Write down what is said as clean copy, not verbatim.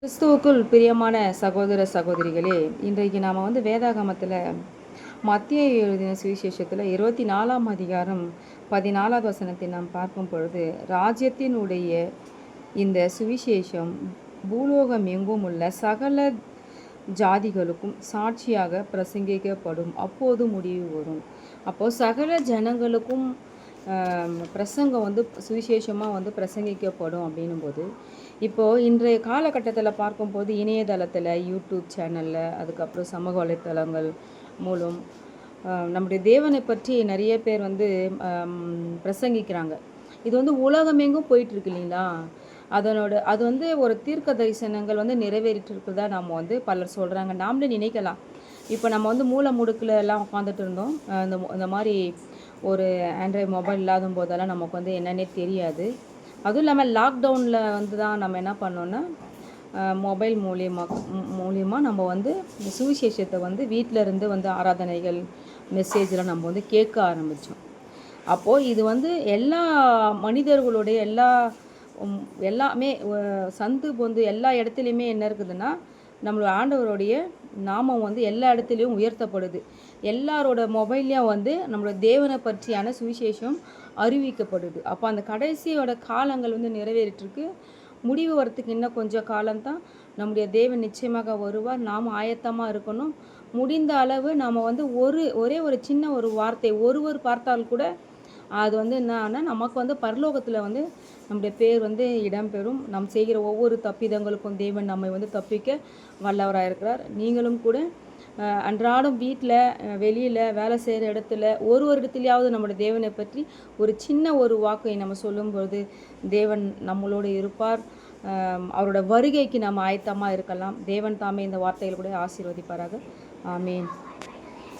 கிறிஸ்துவுக்குள் பிரியமான சகோதர சகோதரிகளே, இன்றைக்கு நாம் வேதாகமத்தில் மத்தேயு எழுதின சுவிசேஷத்தில் 24ஆம் அதிகாரம் 14வது வசனத்தை நாம் பார்க்கும் பொழுது, ராஜ்யத்தினுடைய இந்த சுவிசேஷம் பூலோகம் எங்கும் உள்ள சகல ஜாதிகளுக்கும் சாட்சியாக பிரசங்கிக்கப்படும், அப்போது முடிவு வரும். அப்போது சகல ஜனங்களுக்கும் பிரசங்கம் சுவிசேஷமாக பிரசங்கிக்கப்படும் அப்படின்னும்போது, இப்போது இன்றைய காலகட்டத்தில் பார்க்கும்போது இணையதளத்தில், யூடியூப் சேனலில், அதுக்கப்புறம் சமூக வலைத்தளங்கள் மூலம் நம்முடைய தேவனை பற்றி நிறைய பேர் பிரசங்கிக்கிறாங்க. இது உலகமெங்கும் போயிட்டுருக்கு இல்லைங்களா? அது ஒரு தீர்க்க தரிசனங்கள் நிறைவேறிட்டு இருக்கிறதா நம்ம பலர் சொல்கிறாங்க. நாமளே நினைக்கலாம். இப்போ நம்ம மூல முடுக்கில் எல்லாம் உட்காந்துட்டு இருந்தோம். இந்த மாதிரி ஒரு ஆண்ட்ராய்டு மொபைல் இல்லாத போதெல்லாம் நமக்கு என்னன்னே தெரியாது. அதுவும் இல்லாமல் லாக்டவுனில் தான் நம்ம என்ன பண்ணோன்னா, மொபைல் மூலியமாக நம்ம சுவிசேஷத்தை வீட்டில் இருந்து ஆராதனைகள் மெசேஜெலாம் நம்ம கேட்க ஆரம்பித்தோம். அப்போது இது எல்லா மனிதர்களுடைய எல்லாமே சந்து பொந்து எல்லா இடத்துலையுமே என்ன இருக்குதுன்னா, நம்மளோட ஆண்டவருடைய நாமம் எல்லா இடத்துலையும் உயர்த்தப்படுது. எல்லாரோட மொபைல்லையும் நம்மளோட தேவனை பற்றியான சுவிசேஷம் அறிவிக்கப்படுது. அப்போ அந்த கடைசியோட காலங்கள் நிறைவேறிட்டுருக்கு. முடிவு வரத்துக்கு இன்னும் கொஞ்சம் காலம்தான். நம்முடைய தேவன் நிச்சயமாக வருவார். நாம் ஆயத்தமாக இருக்கணும். முடிந்த அளவு நாம் ஒரே ஒரு சின்ன ஒரு வார்த்தை ஒருவர் பார்த்தால் கூட அது என்னன்னா, நமக்கு பரலோகத்தில் நம்முடைய பேர் இடம்பெறும். நாம் செய்கிற ஒவ்வொரு தப்பிதங்களுக்கும் தேவன் நம்மை தப்பிக்க வல்லவராக இருக்கிறார். நீங்களும் கூட அன்றாடம் வீட்டில், வெளியில், வேலை செய்கிற இடத்துல ஒரு இடத்துலையாவது நம்முடைய தேவனை பற்றி ஒரு சின்ன ஒரு வாக்கை நம்ம சொல்லும்பொழுது தேவன் நம்மளோடு இருப்பார். அவரோட வருகைக்கு நாம் ஆயத்தமாக இருக்கலாம். தேவன் தாமே இந்த வார்த்தைகள் கூட ஆசீர்வதிப்பாராக. ஆமீன்.